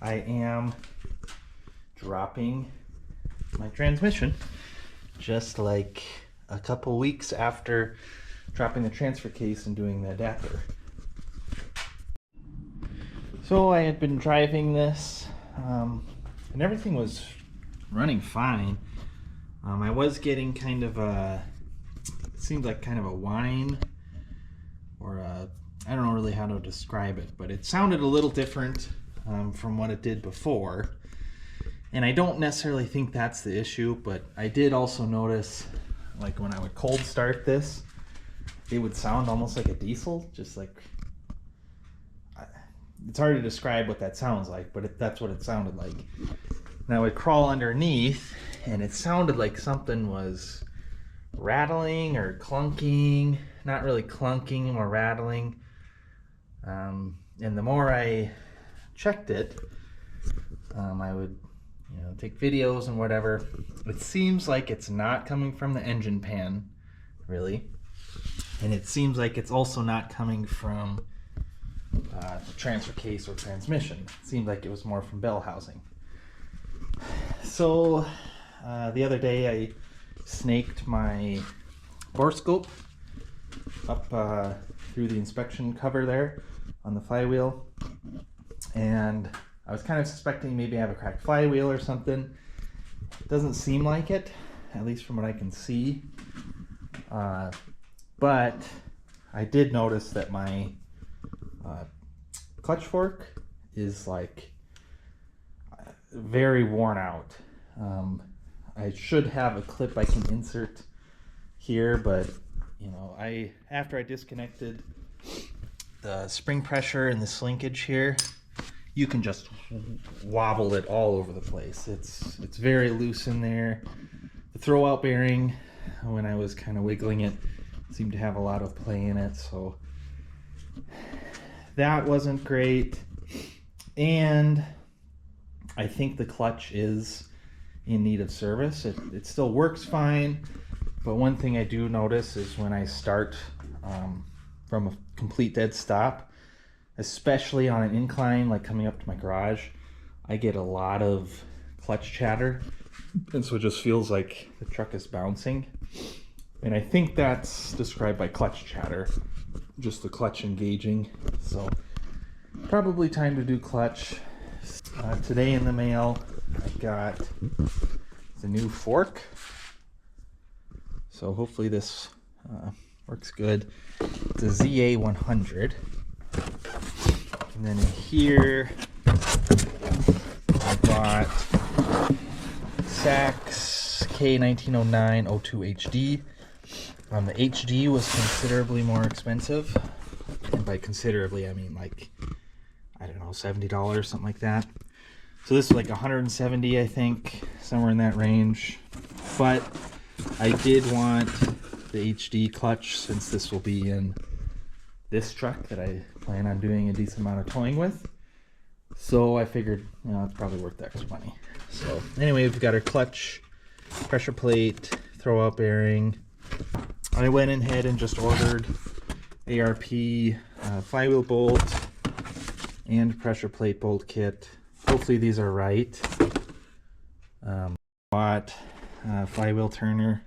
I am dropping my transmission just like a couple weeks after dropping the transfer case and doing the adapter. So I had been driving this and everything was running fine. I was getting kind of a, it seemed like kind of a whine, or a, I don't know really how to describe it, but it sounded a little different from what it did before. And I don't necessarily think that's the issue, but I did also notice, like when I would cold start this, it would sound almost like a diesel, just like, it's hard to describe what that sounds like, but that's what it sounded like. And I would crawl underneath, and it sounded like something was rattling or clunking, not really clunking or rattling. And the more I checked it, I would take videos and whatever. It seems like it's not coming from the engine pan, really. And it seems like it's also not coming from the transfer case or transmission. It seemed like it was more from bell housing. So the other day I snaked my borescope up through the inspection cover there on the flywheel, and I was kind of suspecting maybe I have a cracked flywheel or something. It doesn't seem like it, at least from what I can see. But I did notice that my clutch fork is like very worn out. I should have a clip I can insert here, but after I disconnected the spring pressure and this linkage here, you can just wobble it all over the place. It's very loose in there. The throwout bearing, when I was kind of wiggling it, seemed to have a lot of play in it, so that wasn't great. And I think the clutch is in need of service. It still works fine, but one thing I do notice is when I start from a complete dead stop, especially on an incline like coming up to my garage, I get a lot of clutch chatter, and so it just feels like the truck is bouncing. And I think that's described by clutch chatter, just the clutch engaging. So probably time to do clutch. Today in the mail I got the new fork, so hopefully this works good. It's a ZA100, and then in here I got Saks K1909 02HD. The HD was considerably more expensive, and by considerably I mean like, I don't know, $70, something like that. So this is like 170, I think, somewhere in that range. But I did want the HD clutch, since this will be in this truck that I plan on doing a decent amount of towing with. So I figured, it's probably worth the extra money. So anyway, we've got our clutch, pressure plate, throwout bearing. I went ahead and just ordered ARP flywheel bolt and pressure plate bolt kit. Hopefully these are right. Bought flywheel turner.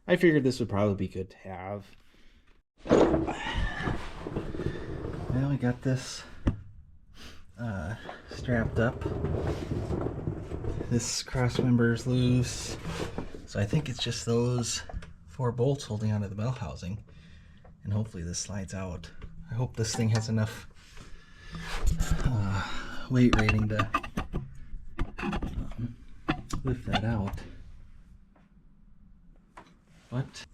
I figured this would probably be good to have. Now we got this strapped up. This cross member is loose, so I think it's just those 4 bolts holding onto the bell housing, and hopefully this slides out. I hope this thing has enough weight rating to lift that out. What?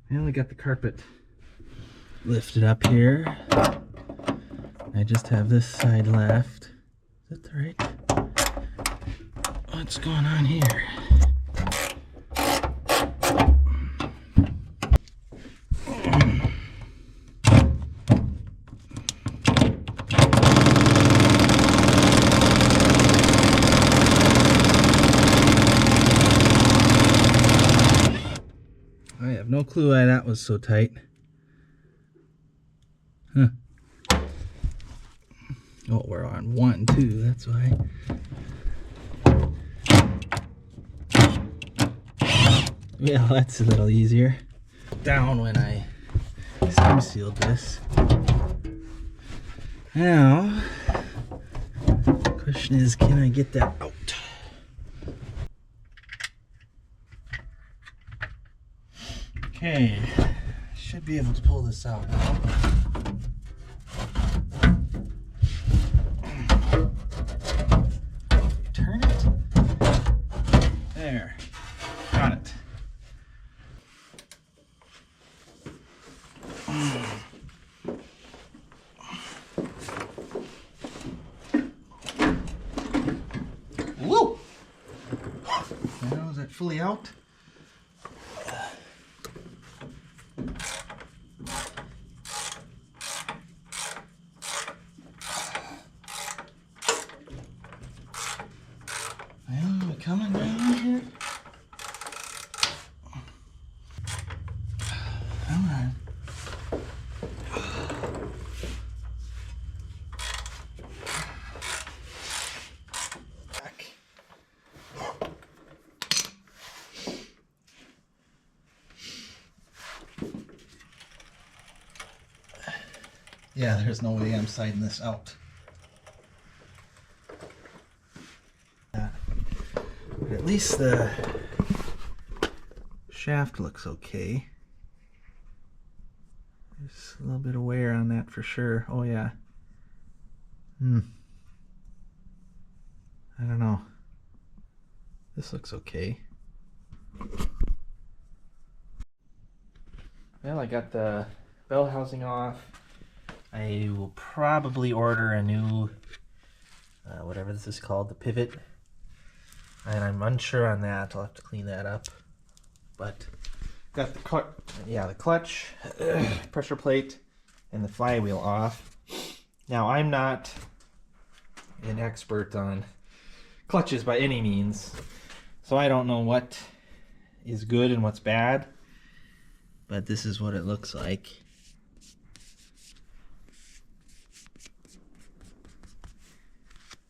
I only got the carpet lifted up here. I just have this side left. Is that the right? What's going on here? No clue why that was so tight. Huh. Oh, we're on 1, 2, that's why. Yeah, that's a little easier. Down when I stem sealed this. Now, the question is, can I get that out? Okay, should be able to pull this out now. Turn it. There. Got it. Woo! Now is that fully out? Well, we're coming down here. Come on. Back. Yeah, there's no way I'm siding this out. But at least the shaft looks okay. There's a little bit of wear on that for sure. Oh yeah. I don't know. This looks okay. Well, I got the bell housing off. I will probably order a new, whatever this is called, the pivot. And I'm unsure on that. I'll have to clean that up. But got the clutch, pressure plate, and the flywheel off. Now, I'm not an expert on clutches by any means, so I don't know what is good and what's bad, but this is what it looks like.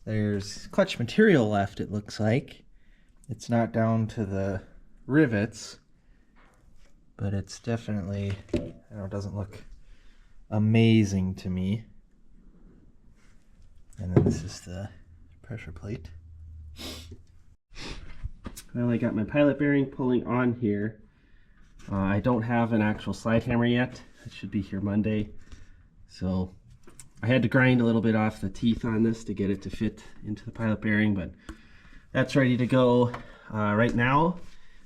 There's clutch material left, it looks like. It's not down to the rivets, but it's definitely, I don't know, it doesn't look amazing to me. And then this is the pressure plate. Well, I got my pilot bearing pulling on here. I don't have an actual slide hammer yet. It should be here Monday. So I had to grind a little bit off the teeth on this to get it to fit into the pilot bearing, but that's ready to go. Right now,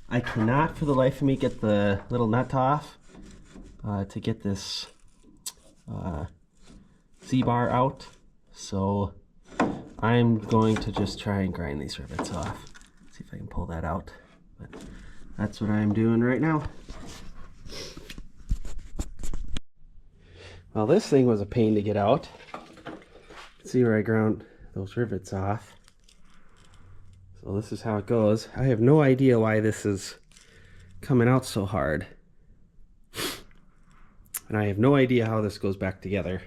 I cannot for the life of me get the little nut off to get this C-bar out. So I'm going to just try and grind these rivets off. See if I can pull that out. But that's what I'm doing right now. Well, this thing was a pain to get out. See where I ground those rivets off. So this is how it goes. I have no idea why this is coming out so hard. And I have no idea how this goes back together.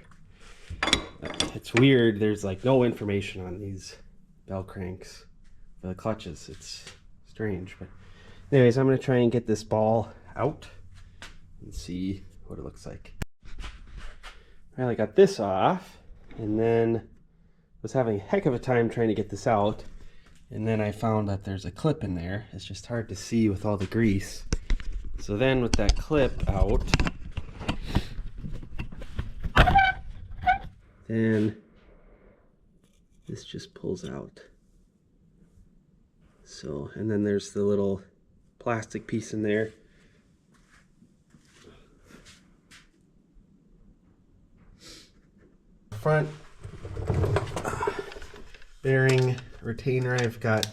It's weird, there's like no information on these bell cranks for the clutches. It's strange, but anyways, I'm gonna try and get this ball out and see what it looks like. Well, I got this off, and then was having a heck of a time trying to get this out, and then I found that there's a clip in there. It's just hard to see with all the grease. So then with that clip out, then this just pulls out. So, and then there's the little plastic piece in there. Front bearing retainer I've got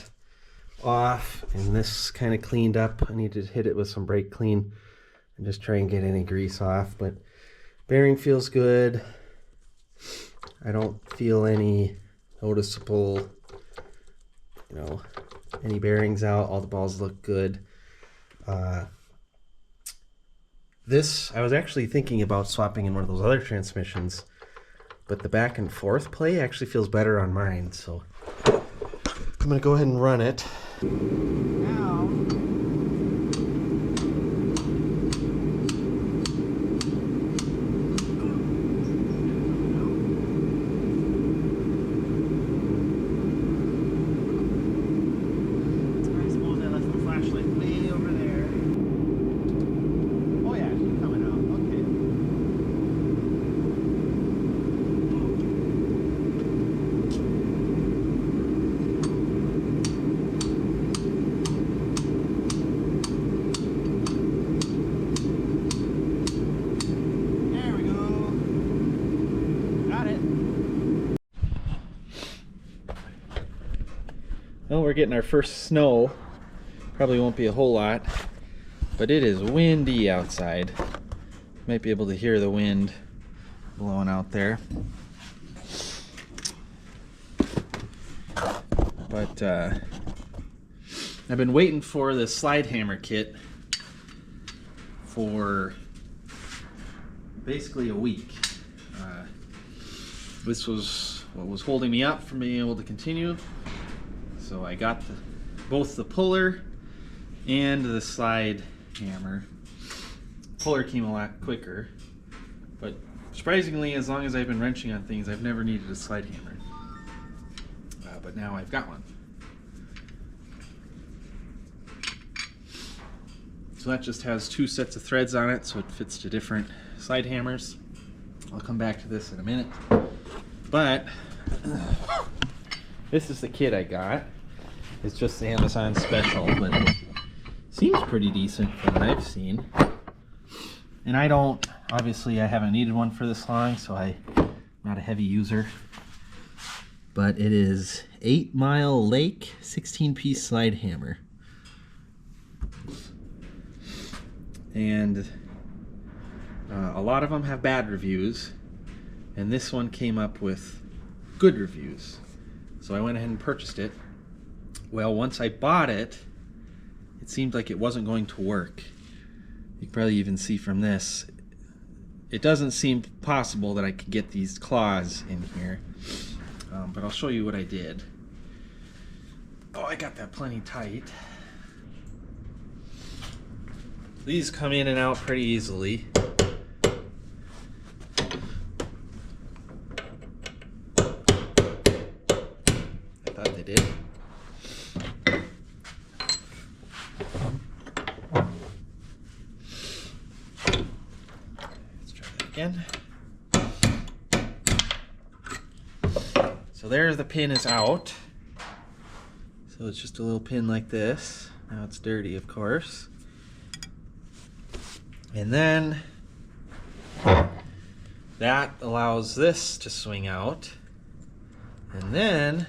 off, and this kind of cleaned up. I need to hit it with some brake clean and just try and get any grease off, but bearing feels good. I don't feel any noticeable, you know, any bearings out. All the balls look good. This, I was actually thinking about swapping in one of those other transmissions, but the back and forth play actually feels better on mine, so I'm gonna go ahead and run it. Now, I suppose I left the flashlight way over there. Oh yeah, she's coming out. Okay. There we go. Got it. Well, we're getting our first snow. Probably won't be a whole lot, but it is windy outside. Might be able to hear the wind blowing out there. But I've been waiting for the slide hammer kit for basically a week. This was what was holding me up from being able to continue. So I got both the puller and the slide hammer. Puller came a lot quicker, but surprisingly, as long as I've been wrenching on things, I've never needed a slide hammer. But now I've got one. So that just has 2 sets of threads on it, so it fits to different slide hammers. I'll come back to this in a minute. But this is the kit I got. It's just the Amazon special, but it seems pretty decent from what I've seen. And I haven't needed one for this long, so I'm not a heavy user. But it is 8 Mile Lake 16-piece slide hammer. And a lot of them have bad reviews, and this one came up with good reviews. So I went ahead and purchased it. Well, once I bought it, it seemed like it wasn't going to work. You can probably even see from this, it doesn't seem possible that I could get these claws in here. But I'll show you what I did. Oh, I got that plenty tight. These come in and out pretty easily. I thought they did. Let's try that again. So there the pin is out. So it's just a little pin like this. Now it's dirty, of course. And then that allows this to swing out. And then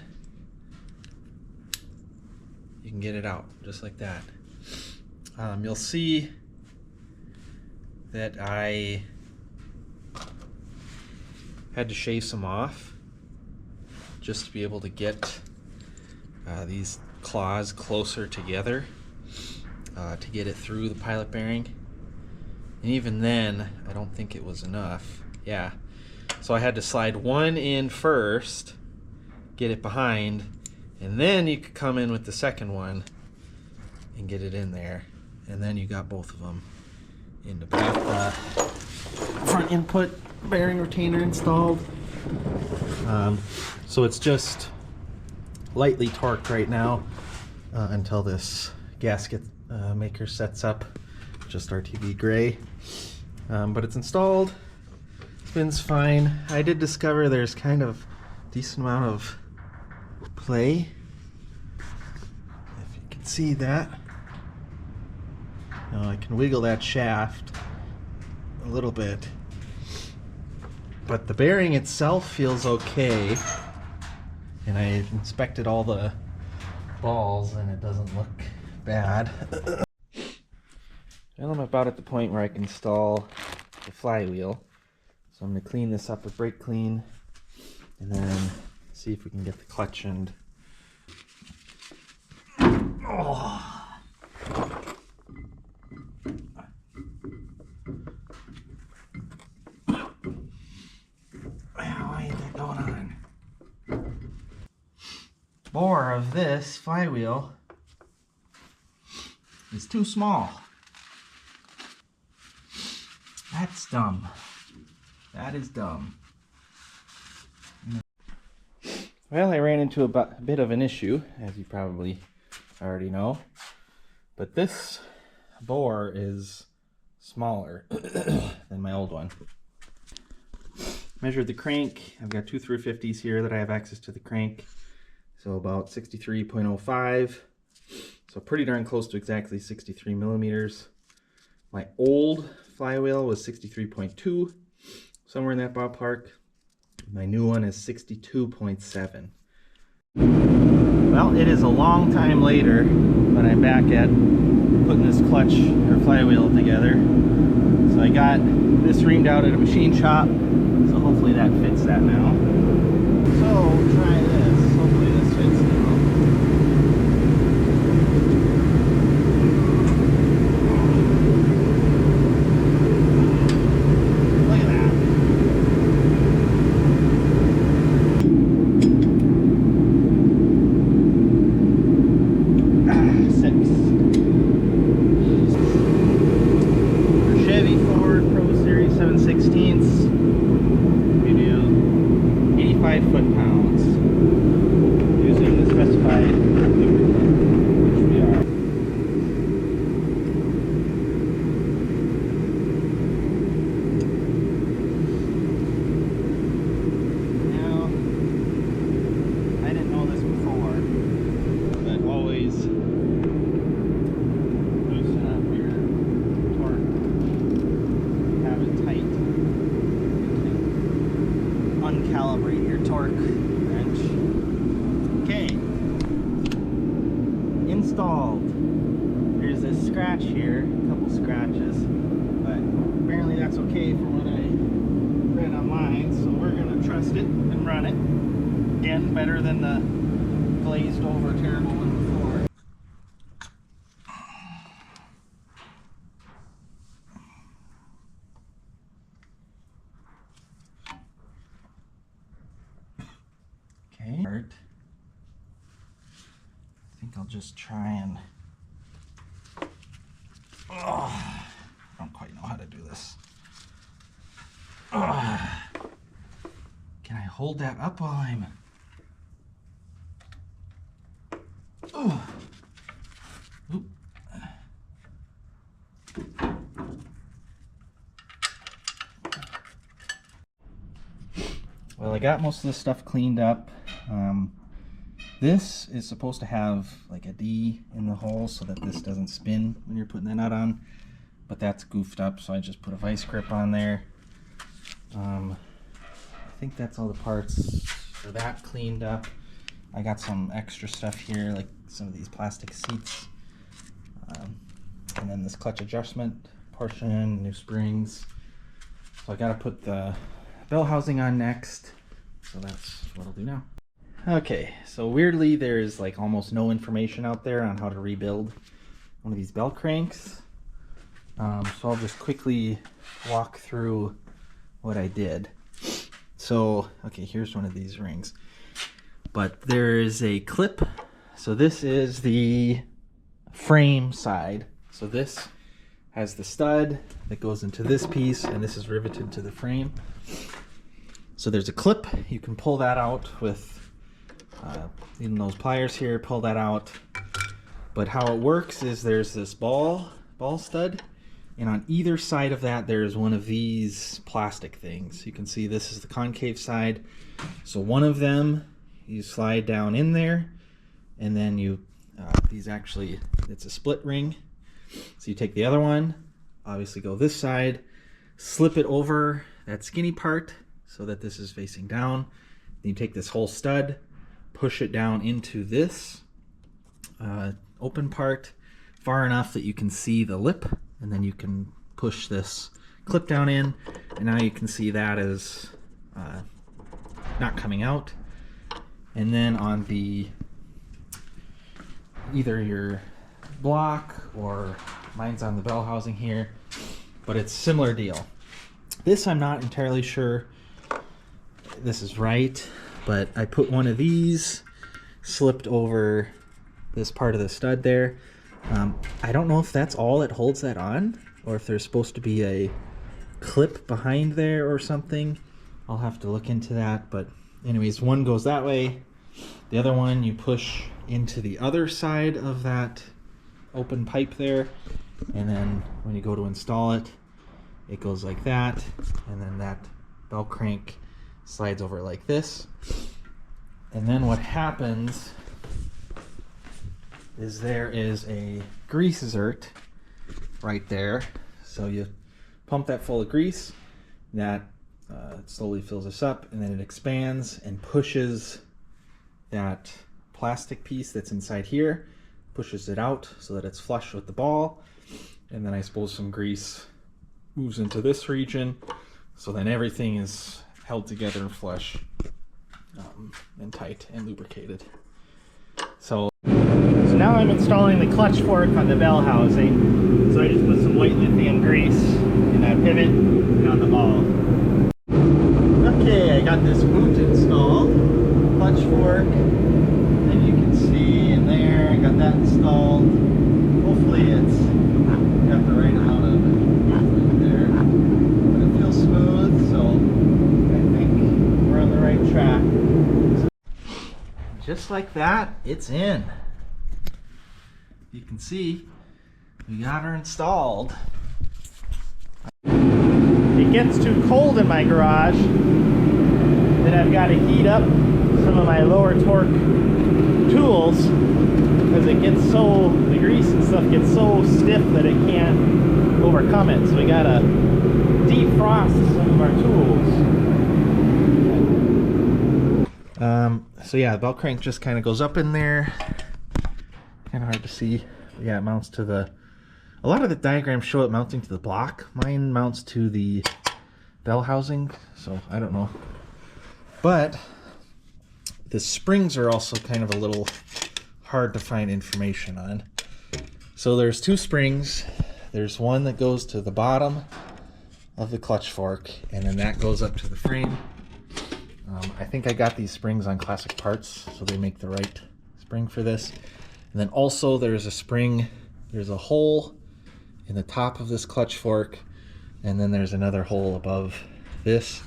you can get it out just like that. You'll see that I had to shave some off just to be able to get these claws closer together to get it through the pilot bearing. And even then, I don't think it was enough. Yeah. So I had to slide one in first, get it behind, and then you could come in with the second one and get it in there. And then you got both of them into both. Front input bearing retainer installed. So it's just lightly torqued right now until this gasket maker sets up. Just RTB gray, but it's installed. Spins fine. I did discover there's kind of decent amount of play, if you can see that. Now I can wiggle that shaft a little bit, but the bearing itself feels okay, and I inspected all the balls and it doesn't look bad. Well, I'm about at the point where I can install the flywheel. So I'm going to clean this up with brake clean and then see if we can get the clutch end. Oh. bore of this flywheel is too small. That's dumb. That is dumb. Well, I ran into a bit of an issue, as you probably already know. But this bore is smaller than my old one. Measured the crank. I've got two 350s here that I have access to the crank. So about 63.05. So pretty darn close to exactly 63 millimeters. My old flywheel was 63.2, somewhere in that ballpark. My new one is 62.7. Well, it is a long time later, but I'm back at putting this clutch or flywheel together. So I got this reamed out at a machine shop, so hopefully that fits that now. So try this. Hopefully this fits now. Chevy Ford Pro Series 7/16ths. We do 85 foot-pounds using the specified lubricant, which we are. Now, I didn't know this before, but always loosen up your torque. Have it tight. Uncalibrate your torque wrench. Okay. Installed. There's this scratch here, a couple scratches, but apparently that's okay for what I read online, so we're gonna trust it and run it. Again, better than the glazed over terrible one before. Okay. I think I'll just try and... I don't quite know how to do this. Can I hold that up while I'm... Oop. Well, I got most of this stuff cleaned up. This is supposed to have like a D in the hole so that this doesn't spin when you're putting that nut on, but that's goofed up, so I just put a vice grip on there. I think that's all the parts for that cleaned up. I got some extra stuff here, like some of these plastic seats, and then this clutch adjustment portion, new springs. So I got to put the bell housing on next, so that's what I'll do now. Okay, so weirdly there's like almost no information out there on how to rebuild one of these bell cranks. So I'll just quickly walk through what I did. So, okay, here's one of these rings. But there is a clip. So this is the frame side. So this has the stud that goes into this piece, and this is riveted to the frame. So there's a clip. You can pull that out with even those pliers here, pull that out. But how it works is there's this ball stud, and on either side of that there's one of these plastic things. You can see this is the concave side. So one of them you slide down in there, and then you these actually, it's a split ring. So you take the other one, obviously go this side, slip it over that skinny part so that this is facing down. Then you take this whole stud, push it down into this open part far enough that you can see the lip, and then you can push this clip down in, and now you can see that is not coming out. And then on the either your block, or mine's on the bell housing here, but it's similar deal. This I'm not entirely sure this is right, but I put one of these slipped over this part of the stud there. I don't know if that's all that holds that on, or if there's supposed to be a clip behind there or something. I'll have to look into that, but anyways, one goes that way. The other one you push into the other side of that open pipe there, and then when you go to install it, it goes like that, and then that bell crank slides over like this. And then what happens is there is a grease zert right there. So you pump that full of grease, that slowly fills this up, and then it expands and pushes that plastic piece that's inside here, pushes it out so that it's flush with the ball. And then I suppose some grease moves into this region, so then everything is held together and flush and tight and lubricated. So now I'm installing the clutch fork on the bell housing. So I just put some white lithium grease in that pivot and on the ball. Okay, I got this boot installed, clutch fork, and you can see in there, I got that installed. Hopefully it's got the right amount of fluid there, but it feels smooth, so I think we're on the right track. Just like that, it's in. You can see we got her installed. It gets too cold in my garage, then I've got to heat up some of my lower torque tools because it gets so, the grease and stuff gets so stiff that it can't overcome it. So we got to defrost some of our tools. So yeah, the bell crank just kind of goes up in there. Kind of hard to see. Yeah, it mounts to the, a lot of the diagrams show it mounting to the block. Mine mounts to the bell housing, so I don't know. But the springs are also kind of a little hard to find information on. So there's two springs. There's one that goes to the bottom of the clutch fork, and then that goes up to the frame. I think I got these springs on Classic Parts, so they make the right spring for this. And then also there's a spring, there's a hole in the top of this clutch fork, and then there's another hole above this.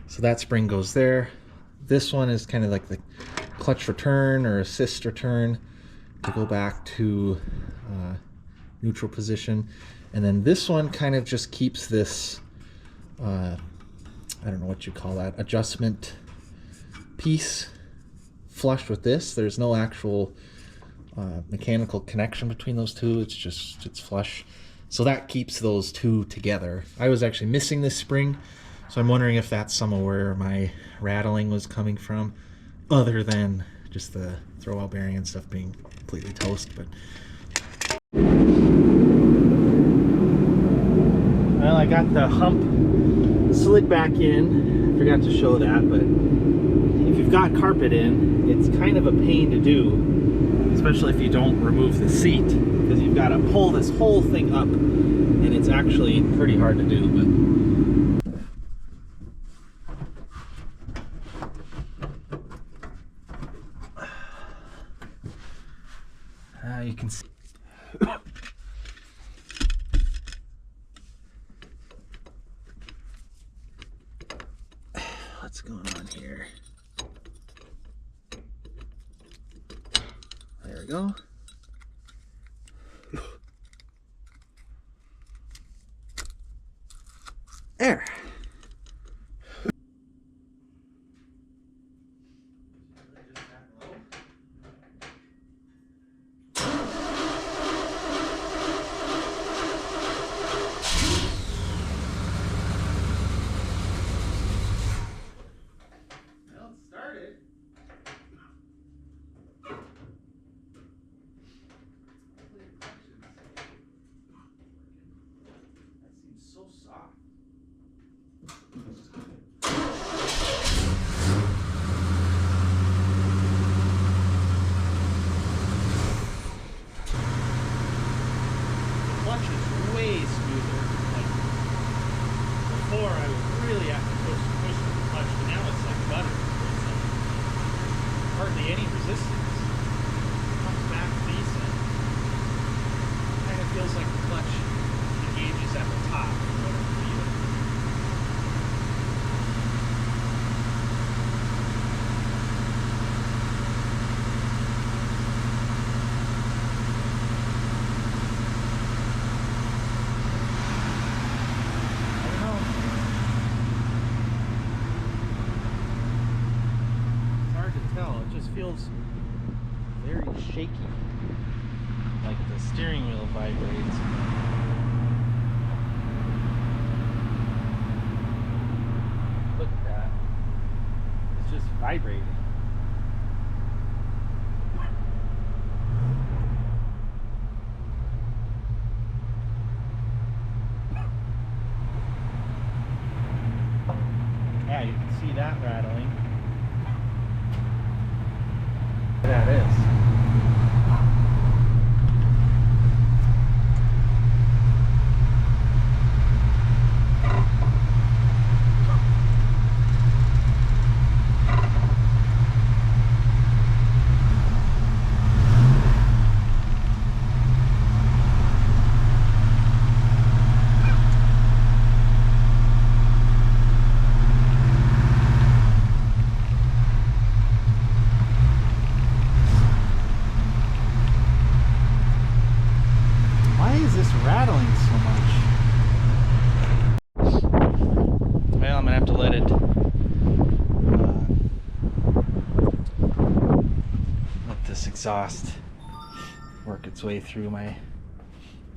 So that spring goes there. This one is kind of like the clutch return or assist return to go back to neutral position. And then this one kind of just keeps this, I don't know what you call that, adjustment piece flush with this. There's no actual mechanical connection between those two. It's flush. So that keeps those two together. I was actually missing this spring, so I'm wondering if that's some of where my rattling was coming from, other than just the throwout bearing and stuff being completely toast. But well, I got the hump slid back in. I forgot to show that, but if you've got carpet in, it's kind of a pain to do, especially if you don't remove the seat, because you've got to pull this whole thing up, and it's actually pretty hard to do. But you can see. What's going on here? There we go. There. Way smoother. Like before, I would really have to push with the clutch, but now it's like butter. It's like hardly any resistance. feels very shaky, like the steering wheel vibrates. Look at that. It's just vibrating. Yeah, you can see that rattling. That is. Rattling so much. Well, I'm gonna have to let this exhaust work its way through my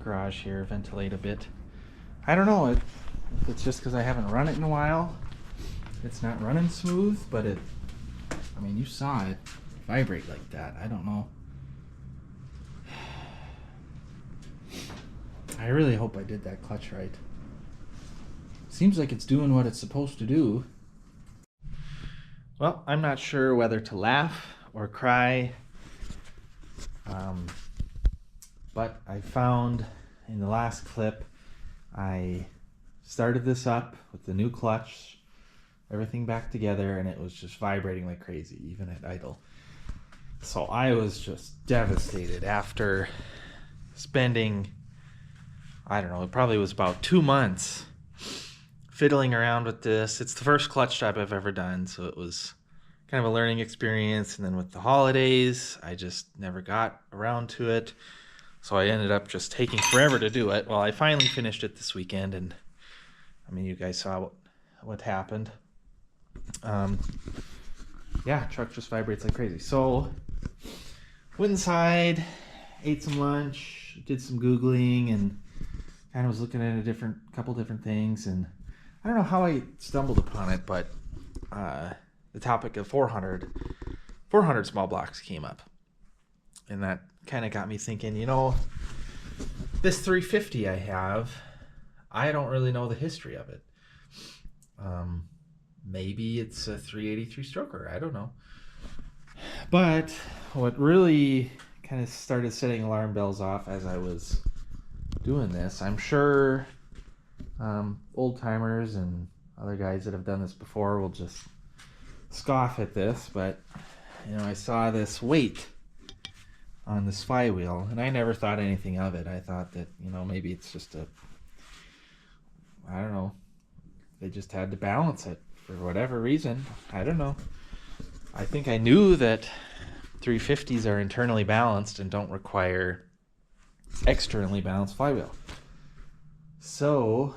garage here, ventilate a bit. I don't know if it's just because I haven't run it in a while. It's not running smooth, but I mean, you saw it vibrate like that. I don't know. I really hope I did that clutch right. Seems like it's doing what it's supposed to do. Well, I'm not sure whether to laugh or cry. But I found in the last clip, I started this up with the new clutch, everything back together, and it was just vibrating like crazy, even at idle. So I was just devastated after spending, I don't know, it probably was about 2 months fiddling around with this. It's the first clutch job I've ever done, so it was kind of a learning experience. And then with the holidays, I just never got around to it. So I ended up just taking forever to do it. Well, I finally finished it this weekend, and I mean, you guys saw what happened. Yeah, truck just vibrates like crazy. So went inside, ate some lunch, did some Googling, and kind of was looking at a couple different things, and I don't know how I stumbled upon it, but the topic of 400 small blocks came up, and that kind of got me thinking, you know, this 350 I have, I don't really know the history of it. Maybe it's a 383 stroker, I don't know. But what really kind of started setting alarm bells off as I was doing this, I'm sure old timers and other guys that have done this before will just scoff at this, but you know, I saw this weight on this flywheel, and I never thought anything of it. I thought that, you know, maybe it's just I don't know, they just had to balance it for whatever reason. I don't know. I think I knew that 350s are internally balanced and don't require externally balanced flywheel. So,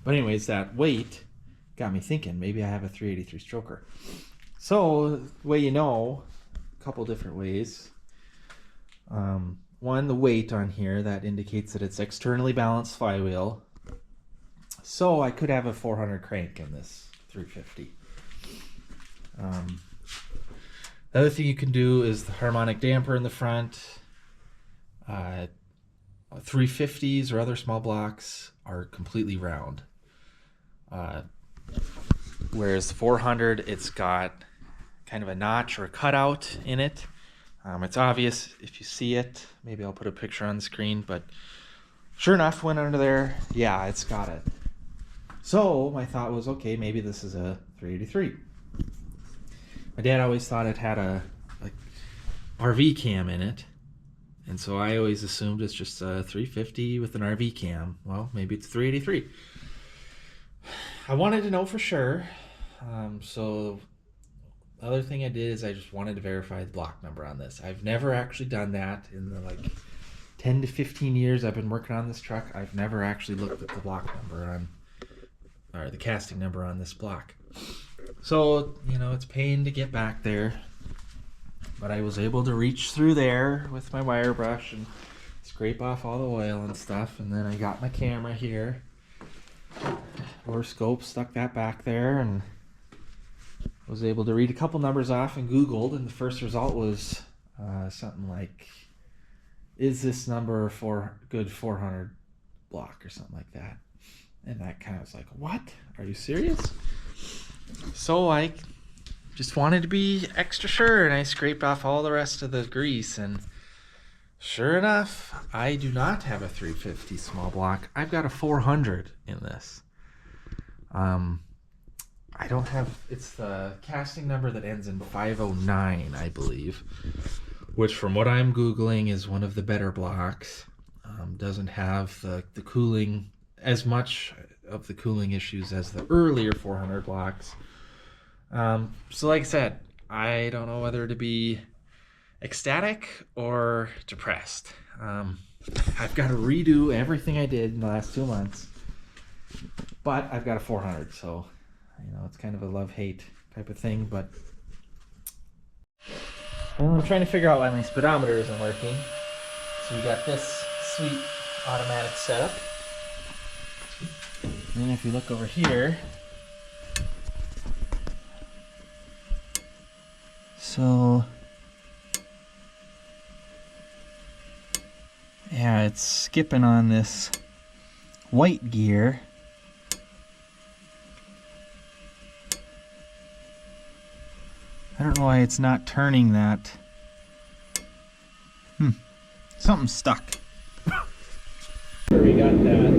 but anyways, that weight got me thinking, maybe I have a 383 stroker. So, the way you know, a couple different ways. One, the weight on here, that indicates that it's externally balanced flywheel. So I could have a 400 crank in this 350. The other thing you can do is the harmonic damper in the front. 350s or other small blocks are completely round. Whereas the 400, it's got kind of a notch or a cutout in it. It's obvious if you see it. Maybe I'll put a picture on the screen, but sure enough, went under there. Yeah, it's got it. So my thought was, okay, maybe this is a 383. My dad always thought it had a RV cam in it, and so I always assumed it's just a 350 with an RV cam. Well, maybe it's 383. I wanted to know for sure, so the other thing I did is I just wanted to verify the block number on this. I've never actually done that in the 10 to 15 years I've been working on this truck. I've never actually looked at the block number on, or the casting number on this block. So, you know, it's a pain to get back there. But I was able to reach through there with my wire brush and scrape off all the oil and stuff. And then I got my camera here, or scope, stuck that back there, and was able to read a couple numbers off and Googled, and the first result was something like, is this number for good 400 block or something like that? And that kind of was like, what? Are you serious? So I just wanted to be extra sure, and I scraped off all the rest of the grease, and sure enough, I do not have a 350 small block. I've got a 400 in this. I don't have, it's the casting number that ends in 509, I believe, which from what I'm Googling is one of the better blocks. Doesn't have the cooling, as much of the cooling issues as the earlier 400 blocks. So like I said, I don't know whether to be ecstatic or depressed. I've got to redo everything I did in the last 2 months, but I've got a 400, so you know, it's kind of a love-hate type of thing. But well, I'm trying to figure out why my speedometer isn't working. So we got this sweet automatic setup, and then if you look over here, so yeah, it's skipping on this white gear. I don't know why it's not turning that. Something's stuck. We got that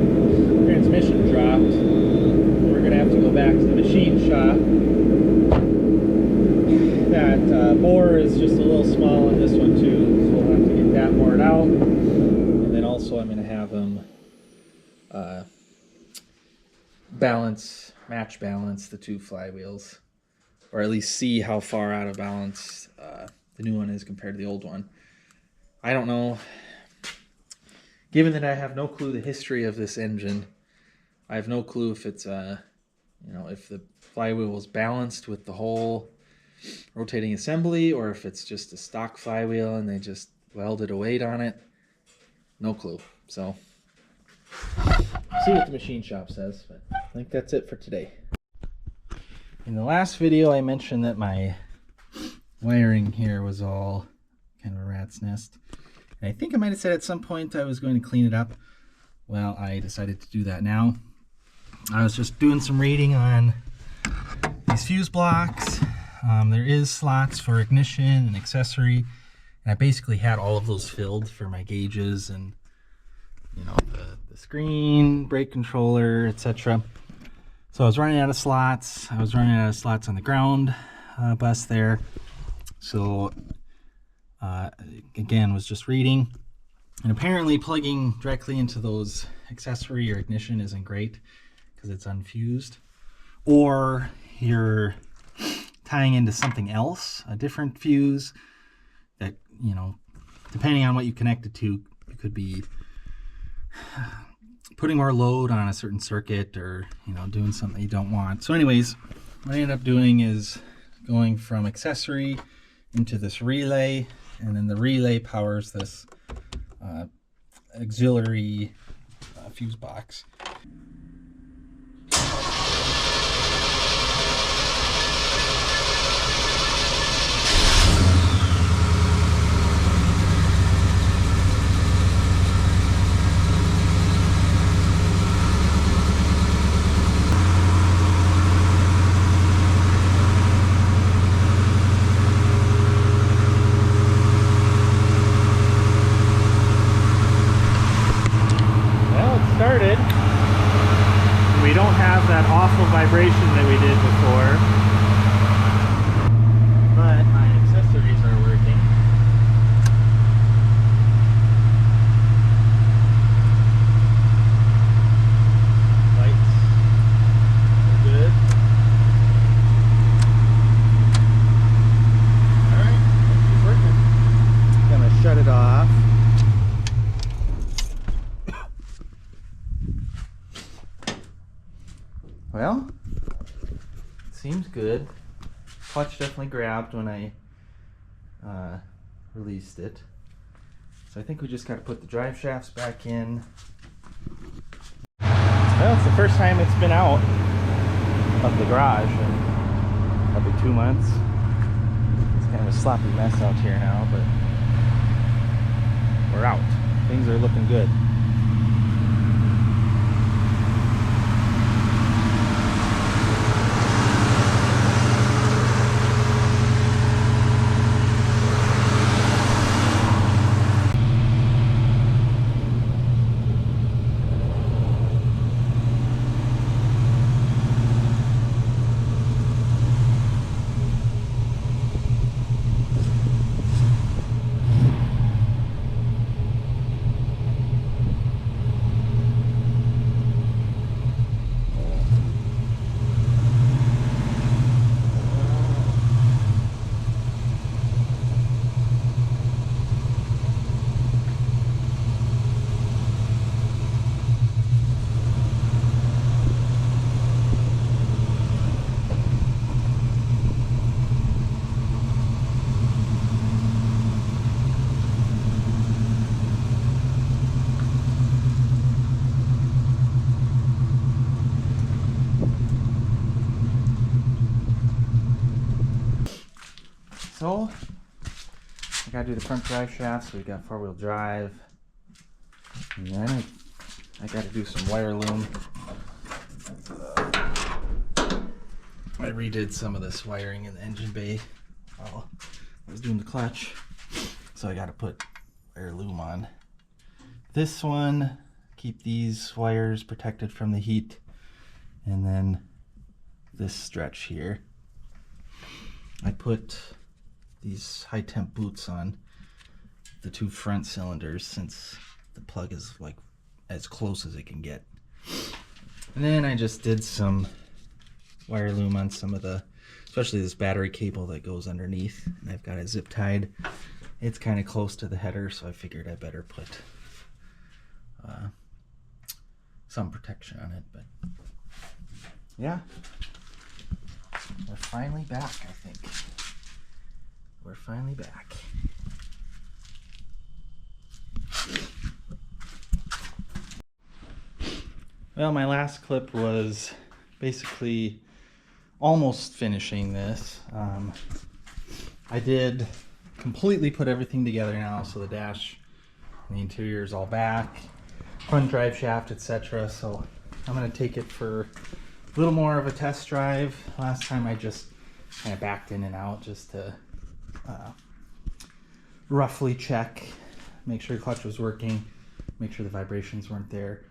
transmission dropped. We're gonna have to go back to the machine shop. That bore is just a little small in this one too, so we'll have to get that bored out. And then also I'm gonna have them match balance the two flywheels, or at least see how far out of balance the new one is compared to the old one. I don't know. Given that I have no clue the history of this engine, I have no clue if it's if the flywheel was balanced with the whole rotating assembly, or if it's just a stock flywheel and they just welded a weight on it. No clue. So see what the machine shop says, but I think that's it for today. In the last video I mentioned that my wiring here was all kind of a rat's nest. And I think I might have said at some point I was going to clean it up. Well, I decided to do that now. I was just doing some reading on these fuse blocks. There is slots for ignition and accessory. And I basically had all of those filled for my gauges and, you know, the screen, brake controller, etc. So I was running out of slots. I was running out of slots on the ground bus there. So again, was just reading, and apparently plugging directly into those accessory or ignition isn't great because it's unfused, or you're tying into something else, a different fuse that, you know, depending on what you connect it to, you could be putting more load on a certain circuit, or, you know, doing something you don't want. So anyways, what I ended up doing is going from accessory into this relay, and then the relay powers this auxiliary fuse box. Started. We don't have that awful vibration that we did before, but my accessories are working. Lights are good. Alright, she's working. Gonna shut it off. Well, it seems good. Clutch definitely grabbed when I released it. So I think we just got to put the drive shafts back in. Well, it's the first time it's been out of the garage in probably 2 months. It's kind of a sloppy mess out here now, but we're out. Things are looking good. So, I gotta do the front drive shaft, so we got 4-wheel drive. And then I gotta do some wire loom. I redid some of this wiring in the engine bay while I was doing the clutch. So I gotta put wire loom on this one, keep these wires protected from the heat, and then this stretch here. I put these high temp boots on the 2 front cylinders since the plug is like as close as it can get. And then I just did some wire loom on some of the, especially this battery cable that goes underneath, and I've got it zip tied. It's kind of close to the header, so I figured I better put some protection on it. But yeah, we're finally back, I think. We're finally back. Well, my last clip was basically almost finishing this. I did completely put everything together now, so the dash and the interior is all back, front drive shaft, etc. So I'm going to take it for a little more of a test drive. Last time I just kind of backed in and out just to roughly check, make sure the clutch was working, make sure the vibrations weren't there.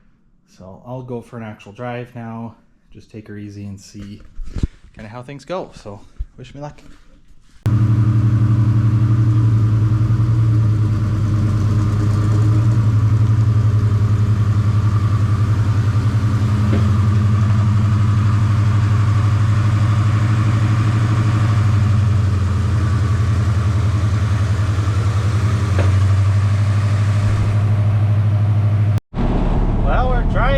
So I'll go for an actual drive now, just take her easy and see kind of how things go. So wish me luck.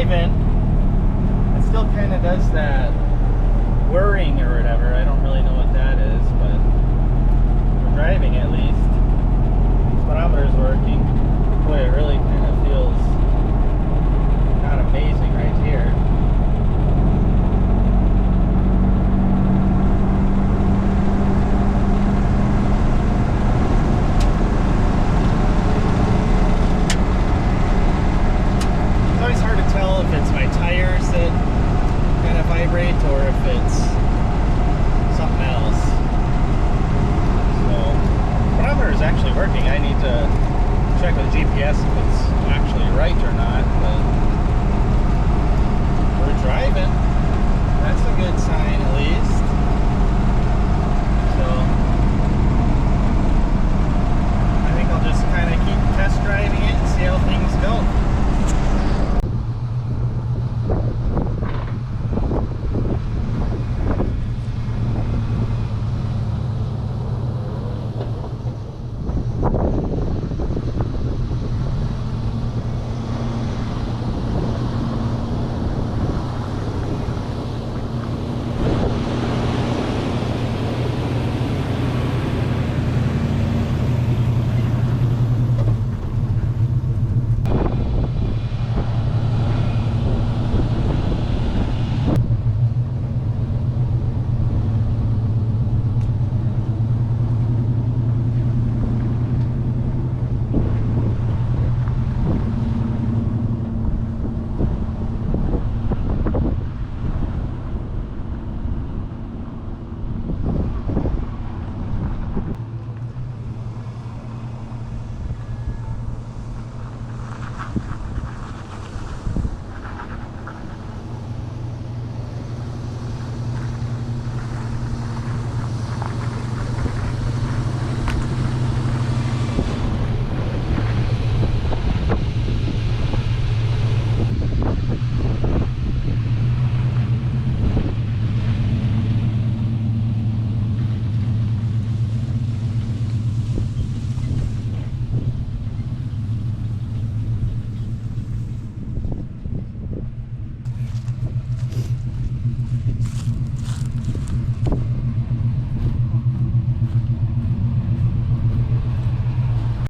It still kind of does that whirring or whatever. I don't really know what that is, but we're driving at least. Speedometer's working. Boy, it really kind of feels not amazing right here. It's always hard to tell if it's my tires that kind of vibrate or if it's something else. So, speedometer is actually working. I need to check with GPS if it's actually right or not, but we're driving. That's a good sign at least. So, I think I'll just kind of keep test driving it and see how things go.